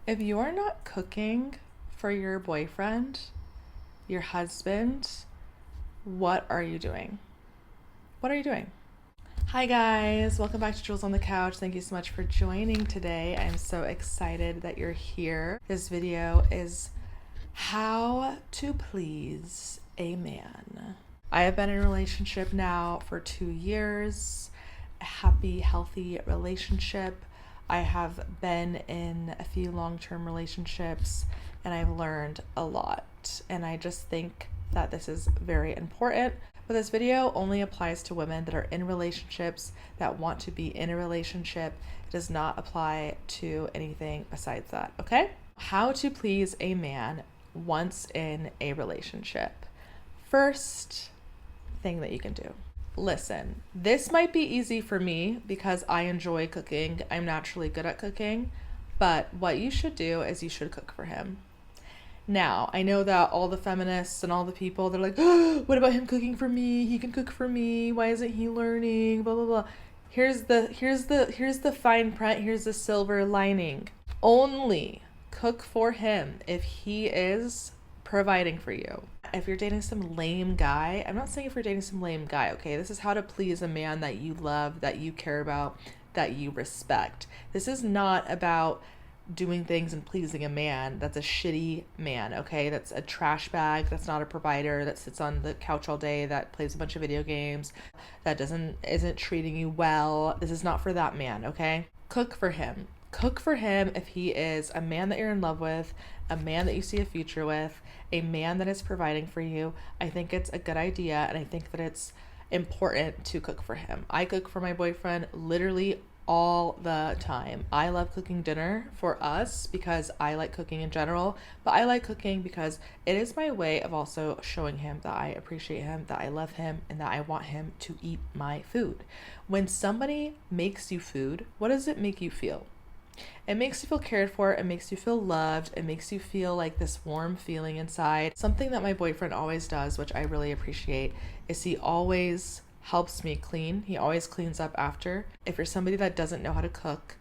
If you're not cooking for your boyfriend, your husband, what are you doing? What are you doing? Hi, guys. Welcome back to Jules on the Couch. Thank you so much for joining today. I'm so excited that you're here. This video is how to please a man. I have been in a relationship now for 2 years, a happy, healthy relationship. I have been in a few long-term relationships and I've learned a lot. And I just think that this is very important. But this video only applies to women that are in relationships, that want to be in a relationship. It does not apply to anything besides that, okay? How to please a man once in a relationship. First thing that you can do. Listen, this might be easy for me because I enjoy cooking. I'm naturally good at cooking, but what you should do is you should cook for him. Now, I know that all the feminists and all the people, they're like, oh, what about him cooking for me? He can cook for me. Why isn't he learning? Blah, blah, blah. Here's the fine print. Here's the silver lining. Only cook for him if he is providing for you. If you're dating some lame guy, I'm not saying if you're dating some lame guy, okay? This is how to please a man that you love, that you care about, that you respect. This is not about doing things and pleasing a man that's a shitty man, okay? That's a trash bag, that's not a provider, that sits on the couch all day, that plays a bunch of video games, that isn't treating you well. This is not for that man, okay? Cook for him. Cook for him if he is a man that you're in love with, a man that you see a future with, a man that is providing for you. I think it's a good idea, and I think that it's important to cook for him. I cook for my boyfriend literally all the time. I love cooking dinner for us because I like cooking in general, but I like cooking because it is my way of also showing him that I appreciate him, that I love him, and that I want him to eat my food. When somebody makes you food, what does it make you feel? It makes you feel cared for, it makes you feel loved, it makes you feel like this warm feeling inside. Something that my boyfriend always does, which I really appreciate, is he always helps me clean. He always cleans up after. If you're somebody that doesn't know how to cook,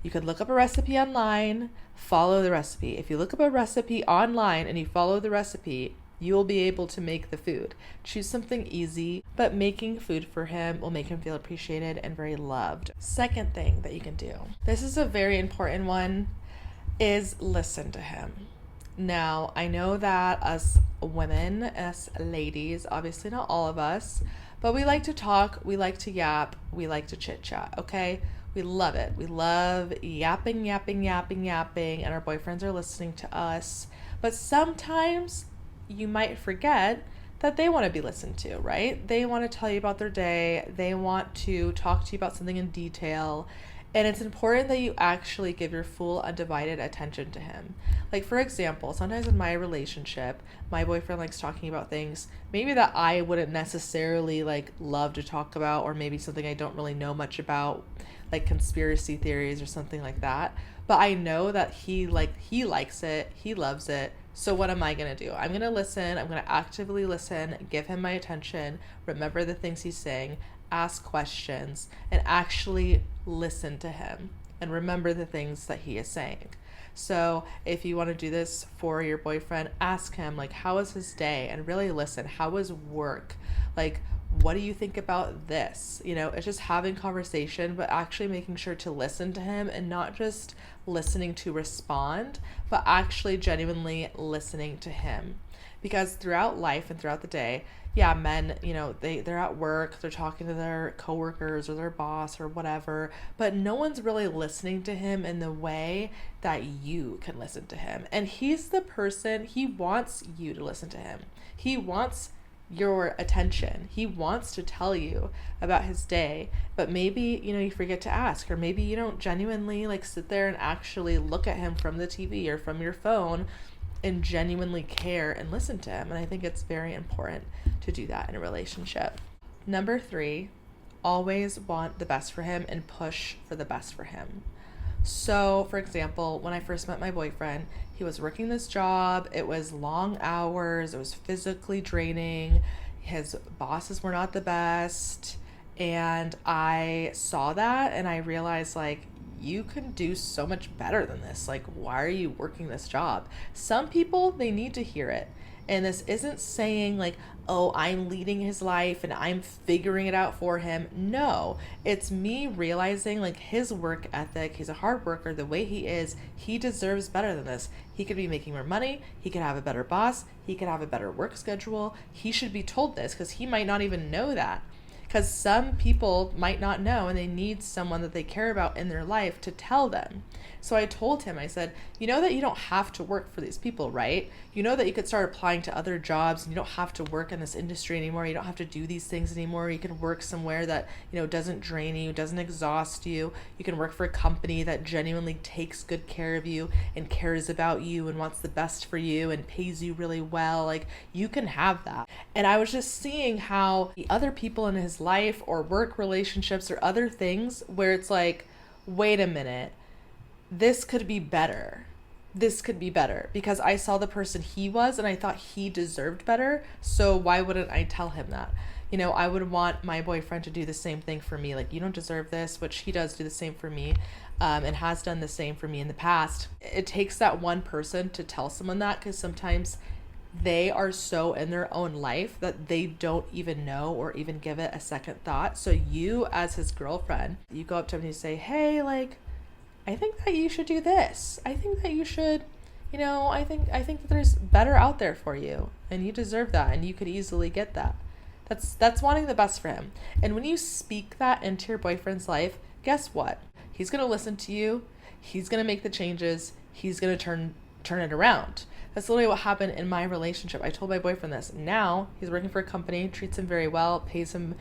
you could look up a recipe online, follow the recipe. If you look up a recipe online and you follow the recipe, you will be able to make the food. Choose something easy, but making food for him will make him feel appreciated and very loved. Second thing that you can do, this is a very important one, is listen to him. Now, I know that us women, us ladies, obviously not all of us, but we like to talk, we like to yap, we like to chit chat, okay? We love it. We love yapping, and our boyfriends are listening to us. But sometimes you might forget that they want to be listened to, right? They want to tell you about their day. They want to talk to you about something in detail. And it's important that you actually give your full undivided attention to him. Like, for example, sometimes in my relationship, my boyfriend likes talking about things maybe that I wouldn't necessarily like love to talk about, or maybe something I don't really know much about, like conspiracy theories or something like that. But I know that he likes it, he loves it. So what am I going to do? I'm going to listen. I'm going to actively listen, give him my attention, remember the things he's saying, ask questions, and actually listen to him and remember the things that he is saying. So if you want to do this for your boyfriend, ask him, like, how was his day? And really listen. How was work? Like, what do you think about this? You know, it's just having conversation, but actually making sure to listen to him and not just listening to respond, but actually genuinely listening to him. Because throughout life and throughout the day, yeah, men, you know, they're at work, they're talking to their coworkers or their boss or whatever, but no one's really listening to him in the way that you can listen to him. And he's the person, he wants you to listen to him. He wants your attention. He wants to tell you about his day, but maybe, you know, you forget to ask, or maybe you don't genuinely like sit there and actually look at him from the TV or from your phone and genuinely care and listen to him. And I think it's very important to do that in a relationship. Number 3, always want the best for him and push for the best for him. So, for example, when I first met my boyfriend, he was working this job. It was long hours. It was physically draining. His bosses were not the best. And I saw that and I realized, like, you can do so much better than this. Like, why are you working this job? Some people, they need to hear it. And this isn't saying like, oh, I'm leading his life and I'm figuring it out for him. No, it's me realizing like his work ethic, he's a hard worker, the way he is, he deserves better than this. He could be making more money. He could have a better boss. He could have a better work schedule. He should be told this because he might not even know that. Because some people might not know and they need someone that they care about in their life to tell them. So I told him, I said, you know that you don't have to work for these people, right? You know that you could start applying to other jobs and you don't have to work in this industry anymore. You don't have to do these things anymore. You can work somewhere that, doesn't drain you, doesn't exhaust you. You can work for a company that genuinely takes good care of you and cares about you and wants the best for you and pays you really well. Like, you can have that. And I was just seeing how the other people in his life or work relationships or other things where it's like, wait a minute, this could be better. This could be better because I saw the person he was and I thought he deserved better. So why wouldn't I tell him that? I would want my boyfriend to do the same thing for me. Like, you don't deserve this, which he does do the same for me, and has done the same for me in the past. It takes that one person to tell someone that because sometimes they are so in their own life that they don't even know or even give it a second thought. So you, as his girlfriend, you go up to him and you say, hey, like, I think that you should do this. I think that you should, I think that there's better out there for you and you deserve that and you could easily get that. That's wanting the best for him. And when you speak that into your boyfriend's life, guess what? He's going to listen to you. He's going to make the changes. He's going to turn it around. That's literally what happened in my relationship. I told my boyfriend this. Now he's working for a company, treats him very well, pays him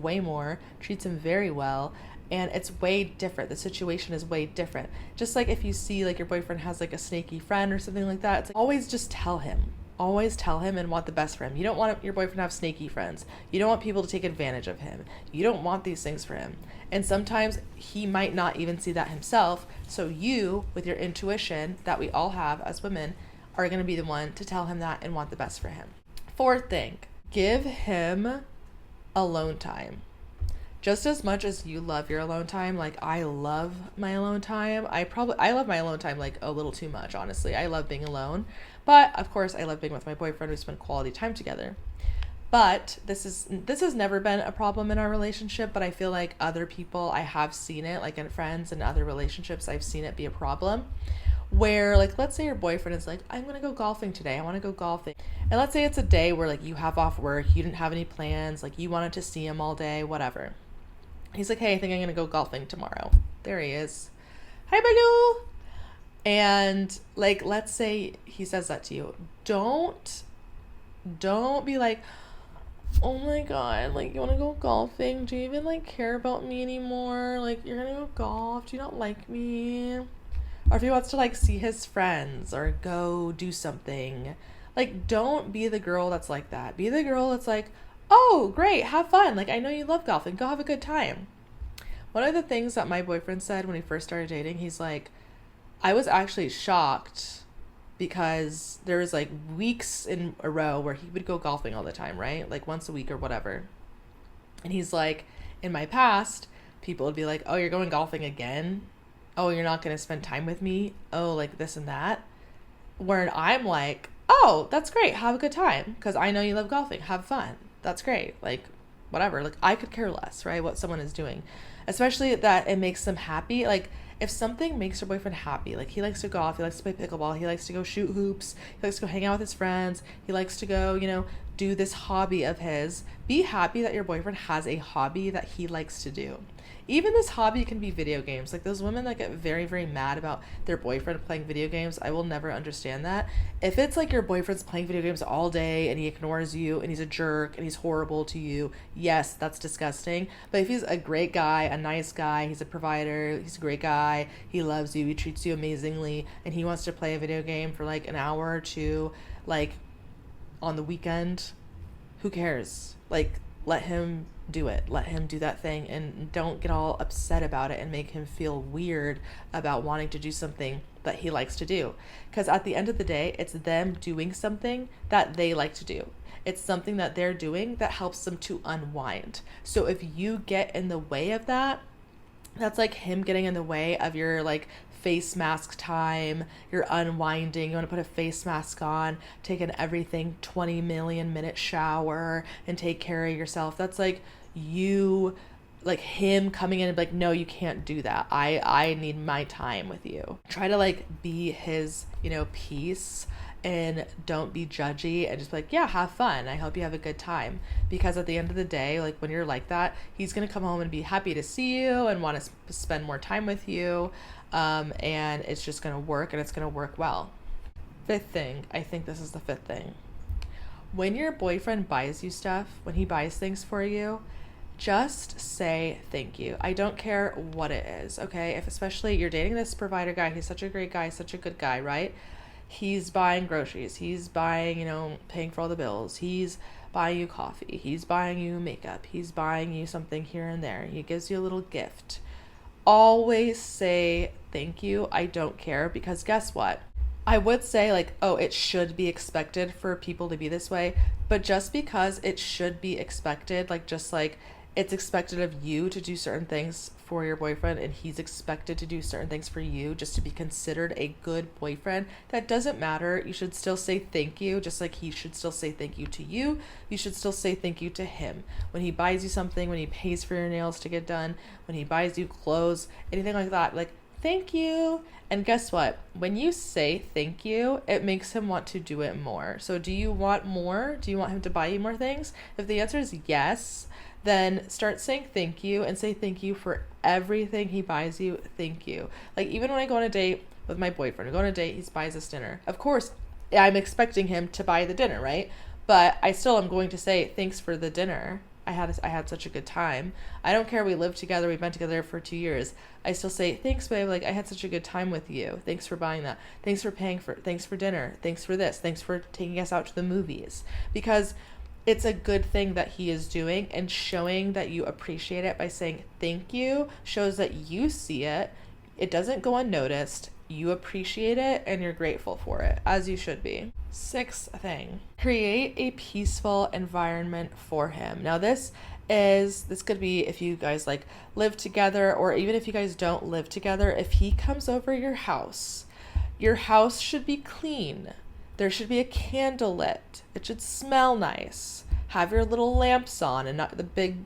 way more, treats him very well. And it's way different. The situation is way different. Just like if you see like your boyfriend has like a snaky friend or something like that, it's like, always just tell him. Always tell him and want the best for him. You don't want your boyfriend to have snaky friends. You don't want people to take advantage of him. You don't want these things for him. And sometimes he might not even see that himself. So you, with your intuition that we all have as women, are going to be the one to tell him that and want the best for him. Fourth thing, give him alone time. Just as much as you love your alone time, like I love my alone time. I love my alone time like a little too much, honestly. I love being alone. But of course I love being with my boyfriend. We spend quality time together. But this has never been a problem in our relationship, but I feel like other people, I have seen it, like in friends and other relationships, I've seen it be a problem. Where like, let's say your boyfriend is like, I'm gonna go golfing today, I want to go golfing, and let's say it's a day where like you have off work, you didn't have any plans, like you wanted to see him all day, whatever. He's like, hey, I think I'm gonna go golfing tomorrow. There he is. Hi, Baloo. And like, let's say he says that to you. Don't be like, oh my god, like, you want to go golfing? Do you even like care about me anymore? Like, you're gonna go golf? Do you not like me? Or if he wants to like see his friends or go do something, like, don't be the girl that's like that. Be the girl that's like, oh, great, have fun. Like, I know you love golfing. Go have a good time. One of the things that my boyfriend said when we first started dating, he's like, I was actually shocked because there was like weeks in a row where he would go golfing all the time, right? Like once a week or whatever. And he's like, in my past, people would be like, oh, you're going golfing again? Oh, you're not going to spend time with me? Oh, like this and that. Where I'm like, oh, that's great. Have a good time. Because I know you love golfing. Have fun. That's great. Like, whatever. Like, I could care less, right? What someone is doing. Especially that it makes them happy. Like, if something makes your boyfriend happy, like he likes to golf, he likes to play pickleball, he likes to go shoot hoops, he likes to go hang out with his friends, he likes to go, do this hobby of his, be happy that your boyfriend has a hobby that he likes to do. Even this hobby can be video games. Like those women that get very, very mad about their boyfriend playing video games, I will never understand that. If it's like your boyfriend's playing video games all day and he ignores you and he's a jerk and he's horrible to you, yes, that's disgusting. But if he's a great guy, a nice guy, he's a provider, he's a great guy, he loves you, he treats you amazingly, and he wants to play a video game for like an hour or two, like on the weekend, who cares? Like, let him do it. Let him do that thing, and don't get all upset about it and make him feel weird about wanting to do something that he likes to do. Because at the end of the day, it's them doing something that they like to do. It's something that they're doing that helps them to unwind. So if you get in the way of that, That's like him getting in the way of your like face mask time. You're unwinding. You want to put a face mask on, take an everything 20 million minute shower and take care of yourself. That's like you, like him coming in and be like, no, you can't do that. I need my time with you. Try to like be his, piece, and don't be judgy, and just be like, yeah, have fun. I hope you have a good time. Because at the end of the day, like when you're like that, he's going to come home and be happy to see you and want to spend more time with you. And it's just going to work, and it's going to work well. Fifth thing, I think this is the fifth thing. When your boyfriend buys you stuff, when he buys things for you, just say thank you. I don't care what it is, okay? If especially you're dating this provider guy, he's such a great guy, such a good guy, right? He's buying groceries. He's buying, paying for all the bills. He's buying you coffee. He's buying you makeup. He's buying you something here and there. He gives you a little gift. Always say thank you. I don't care, because guess what? I would say like, oh, it should be expected for people to be this way, but just because it should be expected, like just like it's expected of you to do certain things for your boyfriend and he's expected to do certain things for you just to be considered a good boyfriend, that doesn't matter. You should still say thank you, just like he should still say thank you to you. You should still say thank you to him. When he buys you something, when he pays for your nails to get done, when he buys you clothes, anything like that, like thank you. And guess what? When you say thank you, it makes him want to do it more. So do you want more? Do you want him to buy you more things? If the answer is yes, then start saying thank you, and say thank you for everything he buys you. Thank you. Like even when I go on a date with my boyfriend, I go on a date, he buys us dinner. Of course, I'm expecting him to buy the dinner, right? But I still am going to say thanks for the dinner. I had such a good time. I don't care. We lived together. We've been together for 2 years. I still say, thanks, babe. Like I had such a good time with you. Thanks for buying that. Thanks for thanks for dinner. Thanks for this. Thanks for taking us out to the movies. Because it's a good thing that he is doing, and showing that you appreciate it by saying thank you shows that you see it. It doesn't go unnoticed. You appreciate it and you're grateful for it, as you should be. Sixth thing, create a peaceful environment for him. Now this could be if you guys like live together, or even if you guys don't live together. If he comes over your house should be clean. There should be a candle lit. It should smell nice. Have your little lamps on and not the big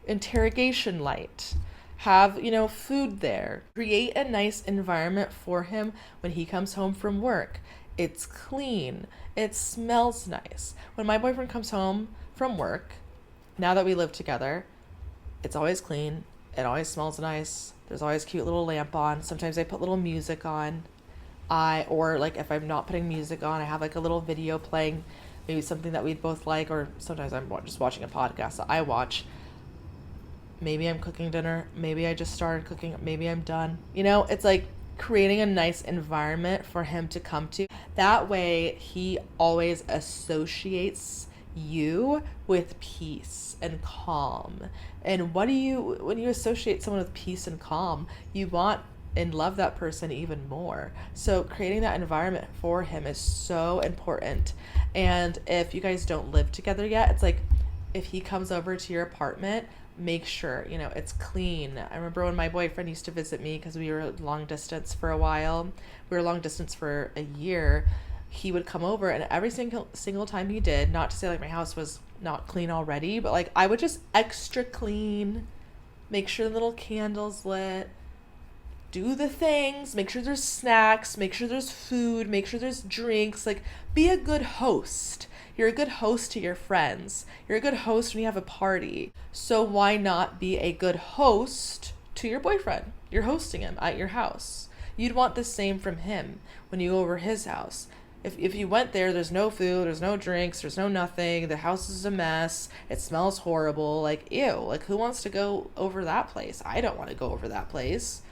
interrogation light. Have, food there. Create a nice environment for him when he comes home from work. It's clean. It smells nice. When my boyfriend comes home from work, now that we live together, it's always clean. It always smells nice. There's always a cute little lamp on. Sometimes I put little music on. Or like if I'm not putting music on, I have like a little video playing, maybe something that we both like, or sometimes I'm just watching a podcast that I watch. Maybe I'm cooking dinner. Maybe I just started cooking. Maybe I'm done. It's like creating a nice environment for him to come to. That way he always associates you with peace and calm. And when you associate someone with peace and calm, you want and love that person even more. So creating that environment for him is so important. And if you guys don't live together yet, it's like if he comes over to your apartment, make sure, it's clean. I remember when my boyfriend used to visit me, because we were long distance for a while. We were long distance for a year. He would come over, and every single time he did, not to say like my house was not clean already, but like I would just extra clean, make sure the little candles lit, do the things, make sure there's snacks, make sure there's food, make sure there's drinks. Like, be a good host. You're a good host to your friends. You're a good host when you have a party. So why not be a good host to your boyfriend? You're hosting him at your house. You'd want the same from him when you go over his house. If you went there, there's no food, there's no drinks, there's no nothing, the house is a mess, it smells horrible, like, ew, like who wants to go over that place? I don't want to go over that place.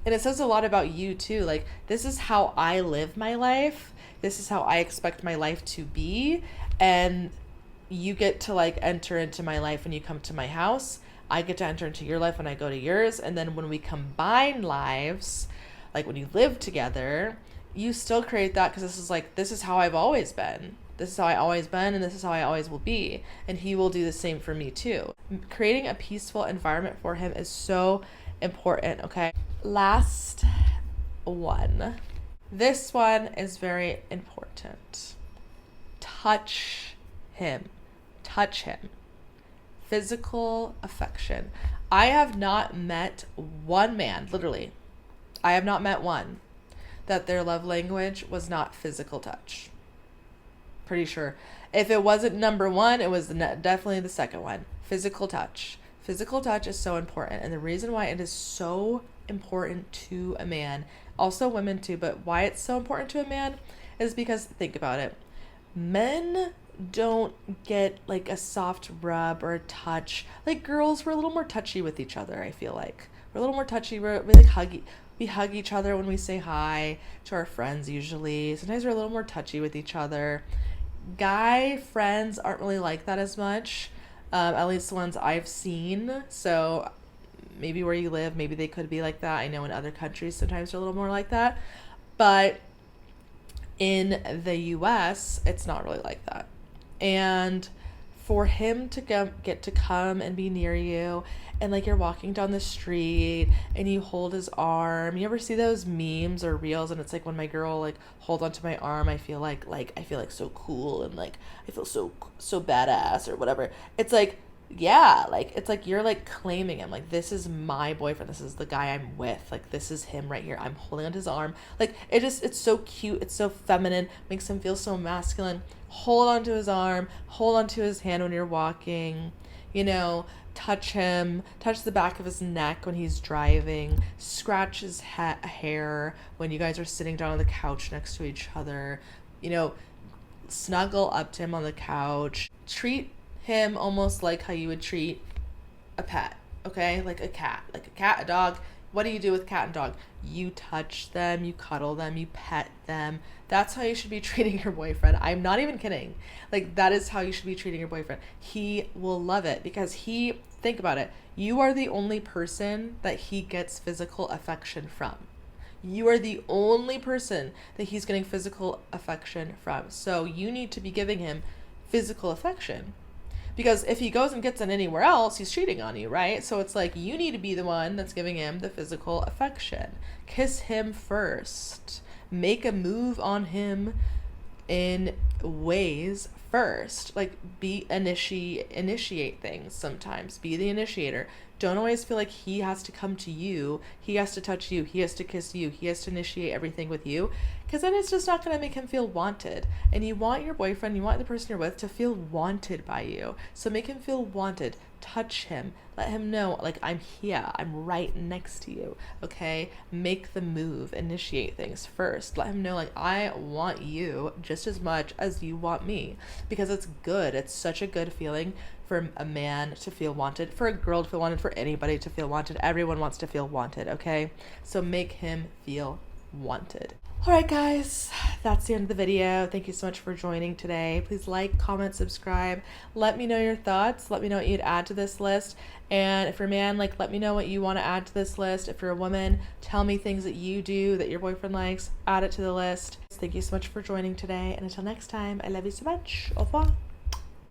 And it says a lot about you too. Like, this is how I live my life. This is how I expect my life to be. And you get to like enter into my life when you come to my house. I get to enter into your life when I go to yours. And then when we combine lives, like when you live together, you still create that, because this is how I've always been. This is how I always been, and this is how I always will be. And he will do the same for me too. Creating a peaceful environment for him is so important, okay? Last one. This one is very important. Touch him. Touch him. Physical affection. I have not met one man, literally, I have not met one that their love language was not physical touch. Pretty sure. If it wasn't number one, it was definitely the second one. Physical touch. Physical touch is so important. And the reason why it is so important to a man, also women too, but why it's so important to a man is because, think about it, men don't get like a soft rub or a touch. Like girls, we're a little more touchy with each other, I feel like. We're a little more touchy. We like huggy. We hug each other when we say hi to our friends usually. Sometimes we're a little more touchy with each other. Guy friends aren't really like that as much, at least the ones I've seen. So maybe where you live, maybe they could be like that. I know in other countries sometimes they're a little more like that. But in the US, it's not really like that. And for him to get to come and be near you, and like you're walking down the street and you hold his arm. You ever see those memes or reels and it's like when my girl like hold onto my arm, I feel like I feel like so cool and like I feel so badass or whatever. It's like, yeah, like it's like you're like claiming him, like this is my boyfriend, this is the guy I'm with, like this is him right here, I'm holding onto his arm. Like it's so cute, it's so feminine, makes him feel so masculine. Hold onto his arm, hold onto his hand when you're walking, you know, touch him, touch the back of his neck when he's driving, scratch his hair when you guys are sitting down on the couch next to each other, you know, snuggle up to him on the couch, treat him almost like how you would treat a pet, okay? Like a cat, a dog. What do you do with cat and dog? You touch them, you cuddle them, you pet them. That's how you should be treating your boyfriend. I'm not even kidding. Like that is how you should be treating your boyfriend. He will love it because think about it. You are the only person that he gets physical affection from. You are the only person that he's getting physical affection from. So you need to be giving him physical affection. Because if he goes and gets it anywhere else, he's cheating on you, right? So it's like you need to be the one that's giving him the physical affection. Kiss him first. Make a move on him in ways first. Like initiate things sometimes. Be the initiator. Don't always feel like he has to come to you. He has to touch you. He has to kiss you. He has to initiate everything with you. Because then it's just not going to make him feel wanted. And you want your boyfriend, you want the person you're with to feel wanted by you. So make him feel wanted. Touch him. Let him know, like, I'm here. I'm right next to you. Okay? Make the move. Initiate things first. Let him know, like, I want you just as much as you want me. Because it's good. It's such a good feeling for a man to feel wanted, for a girl to feel wanted, for anybody to feel wanted. Everyone wants to feel wanted, okay? So make him feel wanted. All right, guys, that's the end of the video. Thank you so much for joining today. Please like, comment, subscribe. Let me know your thoughts. Let me know what you'd add to this list. And if you're a man, like, let me know what you want to add to this list. If you're a woman, tell me things that you do that your boyfriend likes. Add it to the list. Thank you so much for joining today. And until next time, I love you so much. Au revoir.